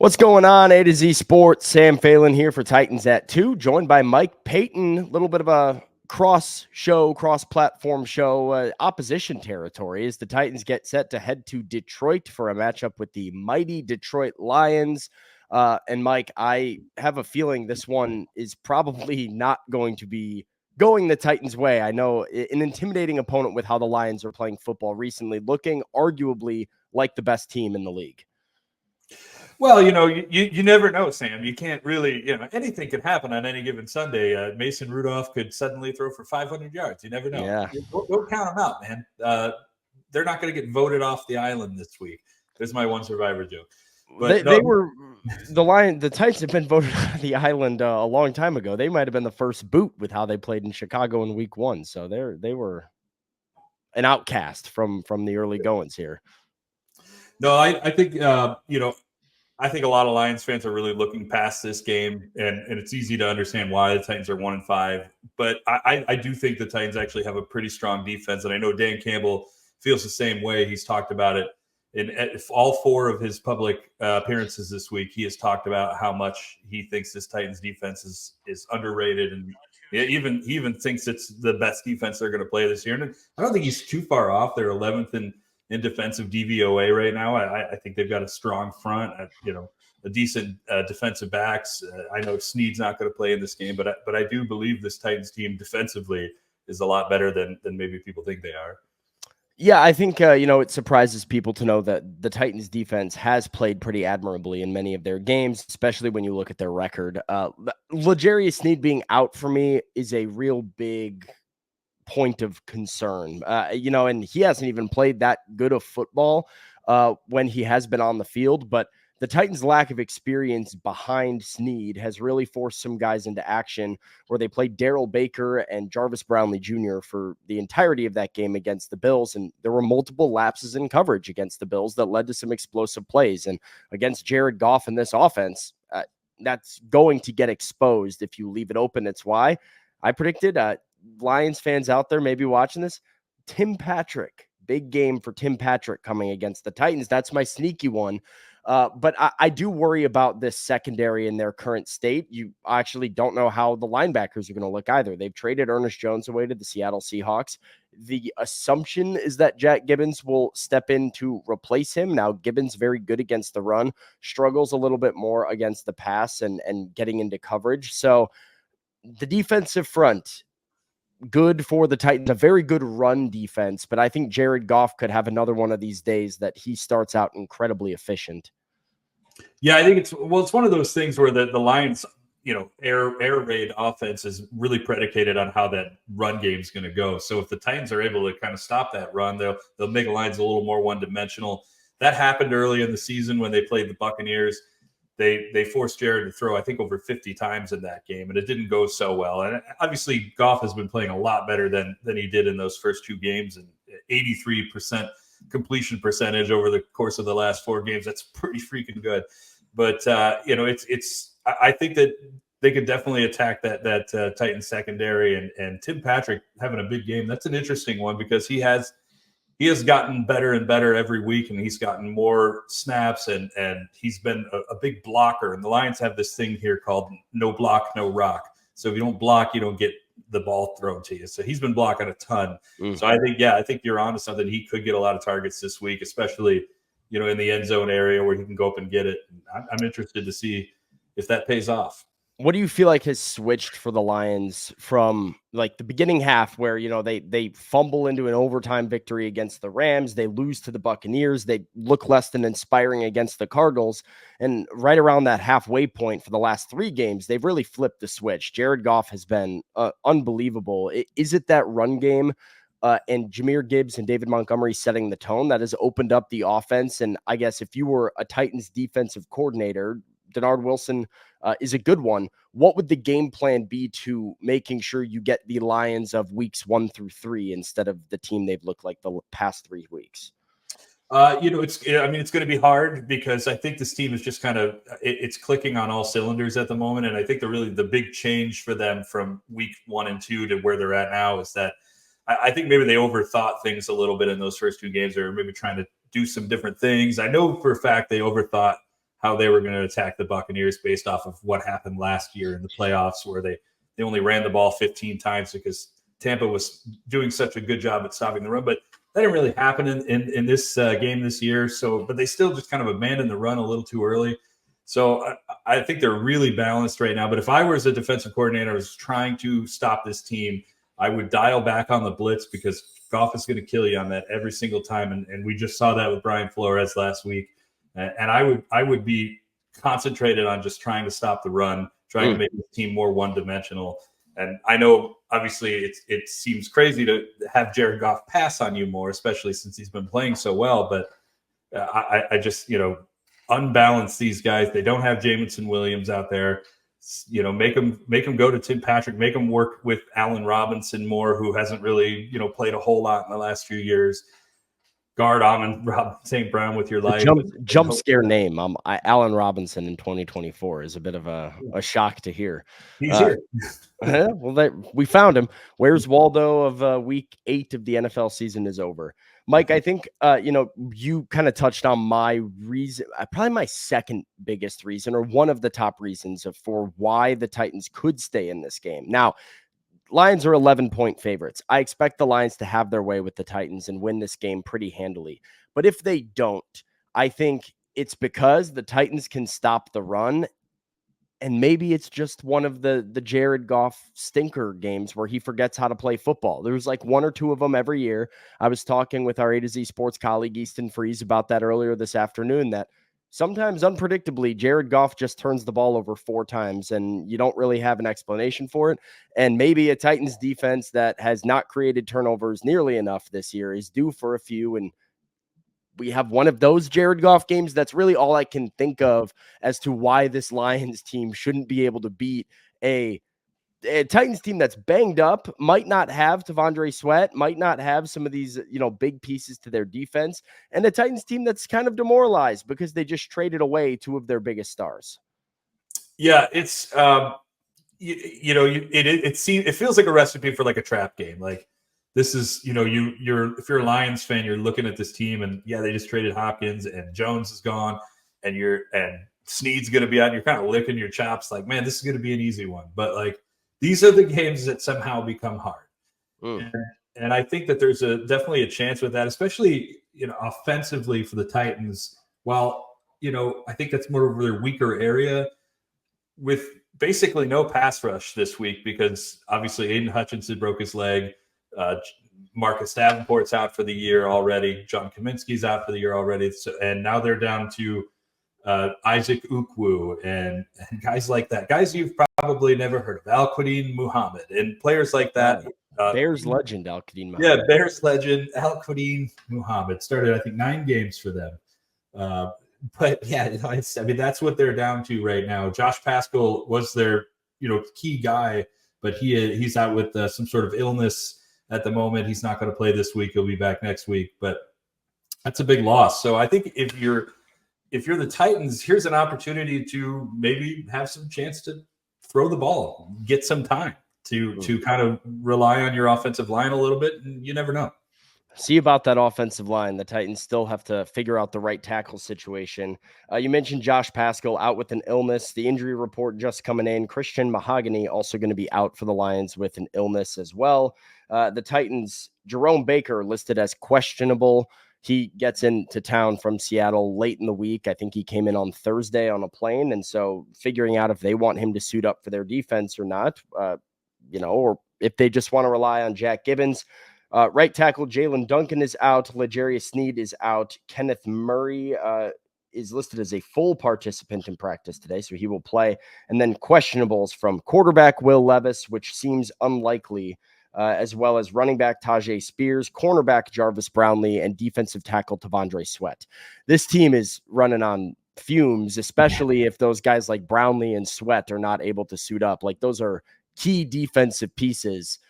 What's going on, A to Z Sports? Sam Phelan here for Titans at 2, joined by Mike Payton. A little bit of a cross-platform show, opposition territory as the Titans get set to head to Detroit for a matchup with the mighty Detroit Lions. And Mike, I have a feeling this one is probably not going to be going the Titans' way. I know an intimidating opponent with how the Lions are playing football recently, looking arguably like the best team in the league. Well, you never know, Sam. You can't really, anything could happen on any given Sunday. Mason Rudolph could suddenly throw for 500 yards. You never know. Yeah. Don't count them out, man. They're not going to get voted off the island this week. There's my one survivor joke. But the Titans have been voted off the island a long time ago. They might have been the first boot with how they played in Chicago in week 1. So they were an outcast from the early goings here. No, I think, I think a lot of Lions fans are really looking past this game, and it's easy to understand why the Titans are 1-5. But I do think the Titans actually have a pretty strong defense, and I know Dan Campbell feels the same way. He's talked about it in all 4 of his public appearances this week. He has talked about how much he thinks this Titans defense is underrated, and he even thinks it's the best defense they're going to play this year. And I don't think he's too far off. They're 11th in defensive DVOA right now. I think they've got a strong front, a decent defensive backs. I know Snead's not going to play in this game, but I do believe this Titans team defensively is a lot better than maybe people think they are. Yeah, I think, it surprises people to know that the Titans defense has played pretty admirably in many of their games, especially when you look at their record. L'Jarius Sneed being out for me is a real big point of concern, and he hasn't even played that good of football when he has been on the field, but the Titans' lack of experience behind Snead has really forced some guys into action where they played Darrell Baker and Jarvis Brownlee Jr. for the entirety of that game against the Bills, and there were multiple lapses in coverage against the Bills that led to some explosive plays, and against Jared Goff in this offense, that's going to get exposed if you leave it open. It's why I predicted Lions fans out there maybe watching this, Tim Patrick, big game for Tim Patrick coming against the Titans. That's my sneaky one. But I do worry about this secondary in their current state. You actually don't know how the linebackers are going to look either. They've traded Ernest Jones away to the Seattle Seahawks. The assumption is that Jack Gibbons will step in to replace him. Now, Gibbons very good against the run, struggles a little bit more against the pass and getting into coverage. So the defensive front, good for the Titans, a very good run defense, but I think Jared Goff could have another one of these days that he starts out incredibly efficient. Yeah, I think it's one of those things where the Lions, air raid offense is really predicated on how that run game is going to go. So if the Titans are able to kind of stop that run, they'll make the Lions a little more one-dimensional. That happened early in the season when they played the Buccaneers. They forced Jared to throw, I think, over 50 times in that game, and it didn't go so well. And obviously, Goff has been playing a lot better than he did in those first 2 games, and 83% completion percentage over the course of the last 4 games. That's pretty freaking good. But I think that they could definitely attack that Titans secondary, and Tim Patrick having a big game. That's an interesting one because he has gotten better and better every week, and he's gotten more snaps, and he's been a big blocker. And the Lions have this thing here called no block, no rock. So if you don't block, you don't get the ball thrown to you. So he's been blocking a ton. So I think you're onto something. He could get a lot of targets this week, especially, in the end zone area where he can go up and get it. I'm interested to see if that pays off. What do you feel like has switched for the Lions from like the beginning half where, they fumble into an overtime victory against the Rams, they lose to the Buccaneers, they look less than inspiring against the Cardinals, and right around that halfway point for the last 3 games, they've really flipped the switch. Jared Goff has been unbelievable. Is it that run game and Jahmyr Gibbs and David Montgomery setting the tone that has opened up the offense? And I guess if you were a Titans defensive coordinator, Denard Wilson is a good one. What would the game plan be to making sure you get the Lions of weeks 1 through 3 instead of the team they've looked like the past 3 weeks? It's going to be hard because I think this team is just kind of it's clicking on all cylinders at the moment, and I think the big change for them from week 1 and 2 to where they're at now is that I think maybe they overthought things a little bit in those first 2 games, or maybe trying to do some different things. I know for a fact they overthought how they were going to attack the Buccaneers based off of what happened last year in the playoffs, where they only ran the ball 15 times because Tampa was doing such a good job at stopping the run. But that didn't really happen in this game this year. So, but they still just kind of abandoned the run a little too early. So I think they're really balanced right now. But if I was a defensive coordinator, I was trying to stop this team, I would dial back on the blitz because Goff is going to kill you on that every single time. And we just saw that with Brian Flores last week. And I would be concentrated on just trying to stop the run, trying to make the team more one-dimensional. And I know, obviously, it seems crazy to have Jared Goff pass on you more, especially since he's been playing so well. But I just, unbalance these guys. They don't have Jamison Williams out there. Make them go to Tim Patrick. Make them work with Allen Robinson more, who hasn't really, played a whole lot in the last few years. Guard Amon St. Brown with your life. Jump scare name. Allen Robinson in 2024 is a bit of a shock to hear. He's here. Well, we found him. Where's Waldo of week 8 of the NFL season is over. Mike, I think, you kind of touched on my reason, probably my second biggest reason, or one of the top reasons for why the Titans could stay in this game. Now, Lions are 11-point favorites. I expect the Lions to have their way with the Titans and win this game pretty handily. But if they don't, I think it's because the Titans can stop the run. And maybe it's just one of the Jared Goff stinker games where he forgets how to play football. There's like one or two of them every year. I was talking with our A to Z Sports colleague, Easton Freeze, about that earlier this afternoon, that sometimes unpredictably, Jared Goff just turns the ball over 4 times and you don't really have an explanation for it. And maybe a Titans defense that has not created turnovers nearly enough this year is due for a few. And we have one of those Jared Goff games. That's really all I can think of as to why this Lions team shouldn't be able to beat a Titans team that's banged up, might not have Tavondre Sweat, might not have some of these, big pieces to their defense, and a Titans team that's kind of demoralized because they just traded away 2 of their biggest stars. Yeah, it's it feels like a recipe for like a trap game. Like, this is, if you're a Lions fan, you're looking at this team and they just traded Hopkins and Jones is gone and Snead's going to be out. You're kind of licking your chops like, man, this is going to be an easy one. But like, these are the games that somehow become hard. And I think that there's definitely a chance with that, especially, offensively for the Titans. While, I think that's more of their weaker area with basically no pass rush this week, because obviously Aiden Hutchinson broke his leg. Marcus Davenport's out for the year already. John Kaminsky's out for the year already. And now they're down to Isaac Ukwu and guys like that. Guys you've probably never heard of. Al-Quadin Muhammad and players like that. Bears legend Al-Quadin Muhammad. Yeah, Bears legend Al-Quadin Muhammad. Started, I think, 9 games for them. But yeah, that's what they're down to right now. Josh Paschal was their key guy, but he's out with some sort of illness at the moment. He's not going to play this week. He'll be back next week, but that's a big loss. So I think if you're the Titans, here's an opportunity to maybe have some chance to throw the ball, get some time to kind of rely on your offensive line a little bit, and you never know. See about that offensive line. The Titans still have to figure out the right tackle situation. You mentioned Josh Paschal out with an illness. The injury report just coming in. Christian Mahogany also going to be out for the Lions with an illness as well. The Titans, Jerome Baker listed as questionable. He gets into town from Seattle late in the week. I think he came in on Thursday on a plane. And so figuring out if they want him to suit up for their defense or not, or if they just want to rely on Jack Gibbons. Right tackle Jalen Duncan is out. L'Jarius Sneed is out. Kenneth Murray is listed as a full participant in practice today, so he will play. And then questionables from quarterback Will Levis, which seems unlikely, as well as running back Tajay Spears, cornerback Jarvis Brownlee, and defensive tackle Tavondre Sweat. This team is running on fumes, especially if those guys like Brownlee and Sweat are not able to suit up. Like, those are key defensive pieces.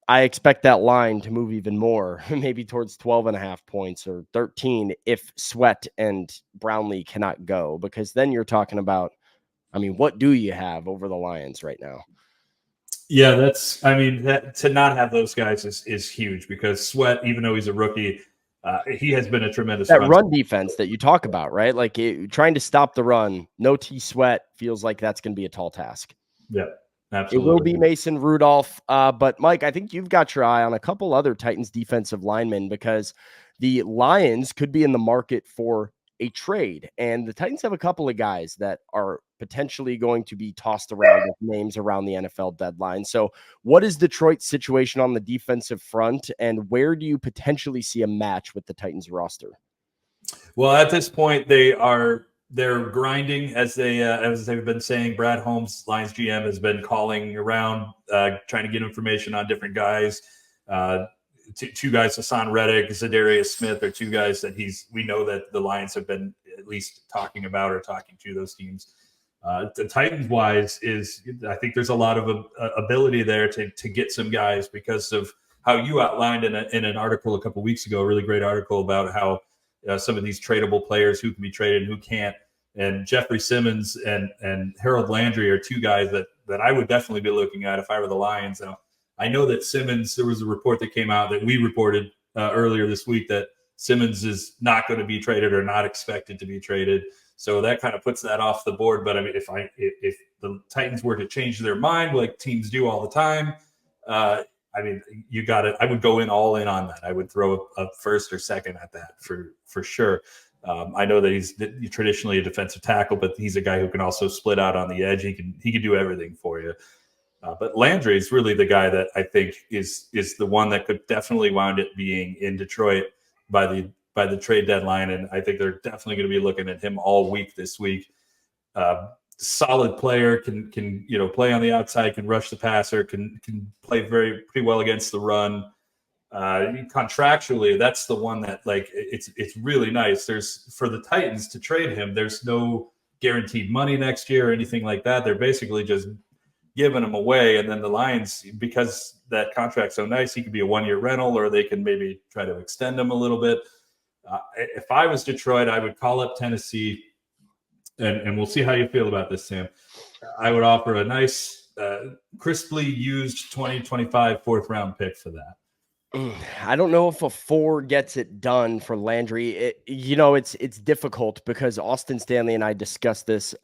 I expect that line to move even more, maybe towards 12.5 points or 13 if Sweat and Brownlee cannot go, because then you're talking about, what do you have over the Lions right now? Yeah, that to not have those guys is huge, because Sweat, even though he's a rookie, He has been a tremendous that run defense that you talk about, right? Like trying to stop the run, no T Sweat feels like that's going to be a tall task. Yeah, it will absolutely. be Mason Rudolph. But Mike, I think you've got your eye on a couple other Titans defensive linemen because the Lions could be in the market for a trade. And the Titans have a couple of guys that are potentially going to be tossed around with names around the NFL deadline. So what is Detroit's situation on the defensive front, and where do you potentially see a match with the Titans roster? Well, at this point, they're grinding as they've been saying. Brad Holmes, Lions GM, has been calling around, trying to get information on different guys. Two guys, Hassan Reddick, Zadarius Smith, are two guys that we know that the Lions have been at least talking about or talking to those teams. The Titans wise I think there's a lot of ability there to get some guys because of how you outlined in an article a couple weeks ago, a really great article about how some of these tradable players who can be traded and who can't. And Jeffrey Simmons and Harold Landry are two guys that I would definitely be looking at if I were the Lions. Now, I know that Simmons, there was a report that came out that we reported earlier this week that Simmons is not going to be traded or not expected to be traded. So that kind of puts that off the board. But I mean, if the Titans were to change their mind like teams do all the time, I mean, you got it. I would go all in on that. I would throw a first or second at that for sure. I know that he's traditionally a defensive tackle, but he's a guy who can also split out on the edge. He can do everything for you. But Landry is really the guy that I think is the one that could definitely wound up being in Detroit by the trade deadline, and I think they're definitely going to be looking at him all week this week. Solid player, can play on the outside, can rush the passer, can play pretty well against the run. Contractually, that's the one that it's really nice. There's for the Titans to trade him. There's no guaranteed money next year or anything like that. They're basically just giving him away, and then the Lions, because that contract's so nice, he could be a 1-year rental, or they can maybe try to extend him a little bit. If I was Detroit, I would call up Tennessee. And we'll see how you feel about this, Sam. I would offer a nice, crisply used 2025 fourth-round pick for that. I don't know if a 4 gets it done for Landry. It's difficult because Austin Stanley and I discussed this,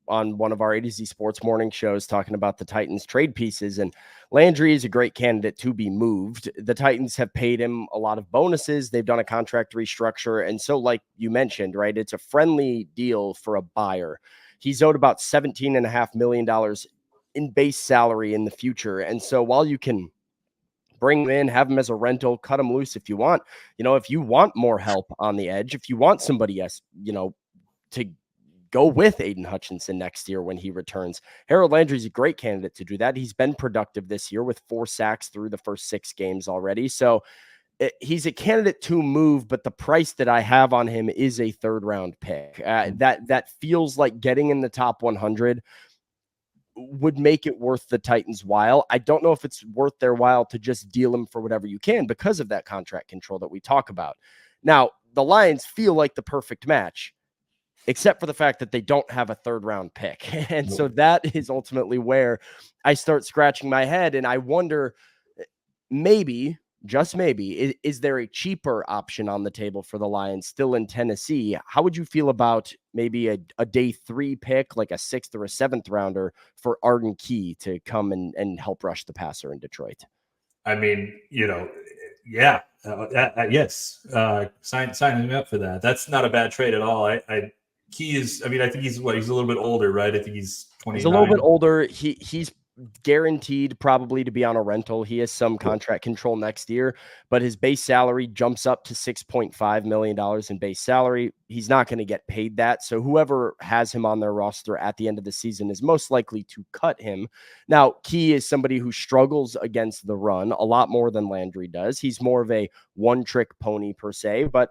on one of our A to Z Sports morning shows talking about the Titans trade pieces, and Landry is a great candidate to be moved. The Titans have paid him a lot of bonuses. They've done a contract restructure. And so, like you mentioned, right, it's a friendly deal for a buyer. He's owed about $17.5 million in base salary in the future. And so while you can bring him in, have him as a rental, cut him loose if you want, if you want more help on the edge, if you want somebody else, to go with Aiden Hutchinson next year when he returns, Harold Landry is a great candidate to do that. He's been productive this year with 4 sacks through the first 6 games already. So he's a candidate to move, but the price that I have on him is a 3rd-round pick. That feels like getting in the top 100 would make it worth the Titans' while. I don't know if it's worth their while to just deal him for whatever you can because of that contract control that we talk about. Now, the Lions feel like the perfect match, except for the fact that they don't have a 3rd-round pick. And so that is ultimately where I start scratching my head. And I wonder, maybe, just maybe, is there a cheaper option on the table for the Lions still in Tennessee? How would you feel about maybe a day 3 pick, like a 6th or a 7th rounder for Arden Key to come and help rush the passer in Detroit? I mean, yeah. Yes. Sign him up for that. That's not a bad trade at all. Key is, I think he's a little bit older, right? I think he's 29. He's a little bit older. He's guaranteed probably to be on a rental. He has some contract control next year, but his base salary jumps up to $6.5 million in base salary. He's not going to get paid that. So whoever has him on their roster at the end of the season is most likely to cut him. Now, Key is somebody who struggles against the run a lot more than Landry does. He's more of a one-trick pony per se, but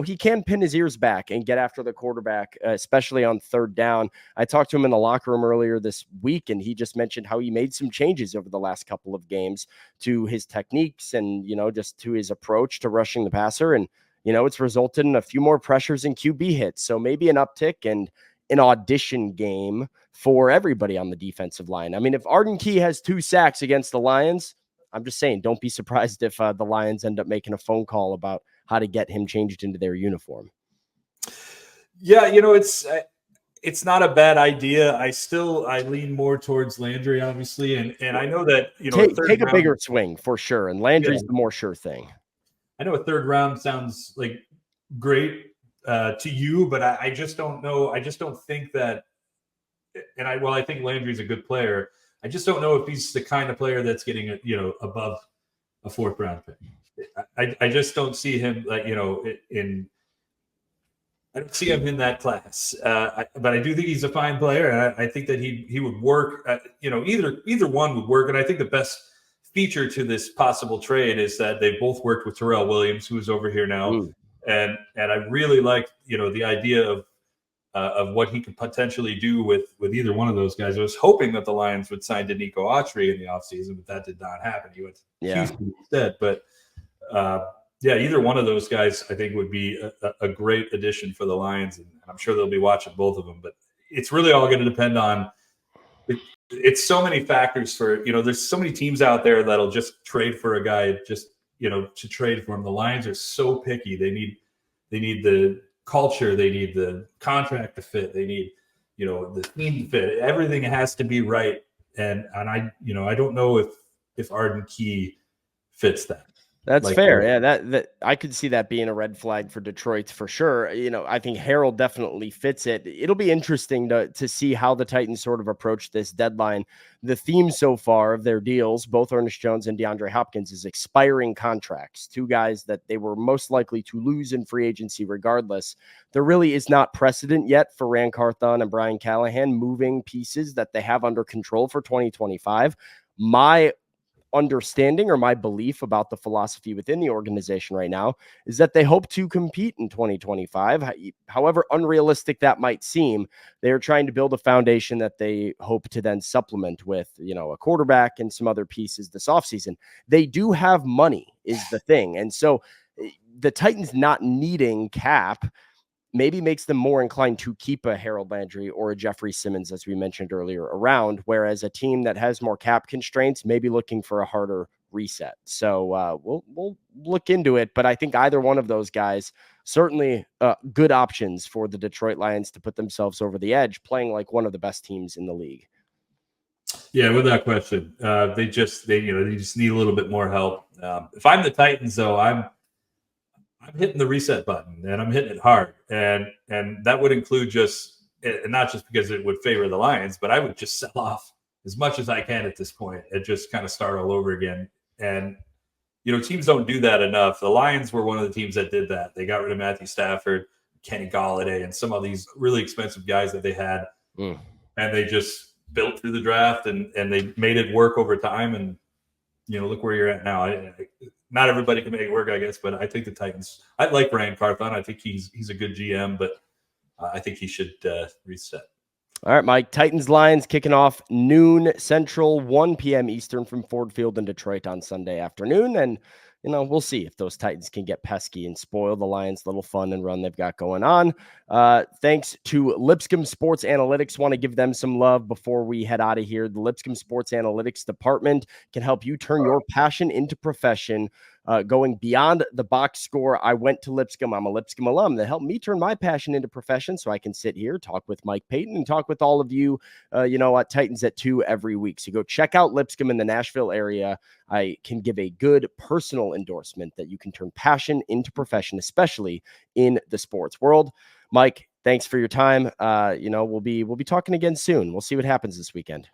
he can pin his ears back and get after the quarterback, especially on 3rd down. I talked to him in the locker room earlier this week, and he just mentioned how he made some changes over the last couple of games to his techniques and, just to his approach to rushing the passer. And, it's resulted in a few more pressures and QB hits. So maybe an uptick and an audition game for everybody on the defensive line. I mean, if Arden Key has 2 sacks against the Lions, I'm just saying, don't be surprised if the Lions end up making a phone call about how to get him changed into their uniform. Yeah, it's not a bad idea. I lean more towards Landry, obviously, and I know that Take a bigger swing for sure, and Landry's the more sure thing. I know a third round sounds like great to you, but I just don't know. I just don't think that. And I think Landry's a good player. I just don't know if he's the kind of player that's getting above a 4th round pick. I just don't see him in. I don't see him in that class, but I do think he's a fine player, and I think that he would work. Either one would work, and I think the best feature to this possible trade is that they both worked with Terrell Williams, who's over here now, and I really like the idea of what he could potentially do with either one of those guys. I was hoping that the Lions would sign Danico Autry in the offseason, but that did not happen. He went to Houston instead, but. Either one of those guys I think would be a great addition for the Lions, and I'm sure they'll be watching both of them. But it's really all going to depend on it's so many factors for there's so many teams out there that'll just trade for a guy just to trade for him. The Lions are so picky. They need the culture, they need the contract to fit, they need the team to fit. Everything has to be right, and I don't know if Arden Key fits that. That's fair. Yeah, that I could see that being a red flag for Detroit for sure. I think Harold definitely fits it. It'll be interesting to see how the Titans sort of approach this deadline. The theme so far of their deals, both Ernest Jones and DeAndre Hopkins, is expiring contracts. 2 guys that they were most likely to lose in free agency regardless. There really is not precedent yet for Ran Carthon and Brian Callahan moving pieces that they have under control for 2025. My understanding or my belief about the philosophy within the organization right now is that they hope to compete in 2025. However unrealistic that might seem, they are trying to build a foundation that they hope to then supplement with, a quarterback and some other pieces this offseason. They do have money is the thing. And so the Titans not needing cap maybe makes them more inclined to keep a Harold Landry or a Jeffrey Simmons, as we mentioned earlier, around, whereas a team that has more cap constraints may be looking for a harder reset. So we'll look into it, but I think either one of those guys certainly good options for the Detroit Lions to put themselves over the edge, playing like one of the best teams in the league. Yeah, without question. They just need a little bit more help. If I'm the Titans, though, I'm hitting the reset button, and I'm hitting it hard. And that would include and not just because it would favor the Lions, but I would just sell off as much as I can at this point and just kind of start all over again. And, teams don't do that enough. The Lions were one of the teams that did that. They got rid of Matthew Stafford, Kenny Golladay, and some of these really expensive guys that they had. And they just built through the draft and they made it work over time. And, look where you're at now. Not everybody can make it work, I guess, but I think the Titans. I like Ryan Carthon. I think he's a good GM, but I think he should reset. All right, Mike. Titans Lions kicking off noon Central, 1 p.m. Eastern from Ford Field in Detroit on Sunday afternoon, and we'll see if those Titans can get pesky and spoil the Lions' little fun and run they've got going on. Thanks to Lipscomb Sports Analytics. Want to give them some love before we head out of here. The Lipscomb Sports Analytics department can help you turn your passion into profession. Going beyond the box score, I went to Lipscomb. I'm a Lipscomb alum that helped me turn my passion into profession so I can sit here, talk with Mike Payton, and talk with all of you, at Titans at 2 every week. So go check out Lipscomb in the Nashville area. I can give a good personal endorsement that you can turn passion into profession, especially in the sports world. Mike, thanks for your time. We'll be talking again soon. We'll see what happens this weekend.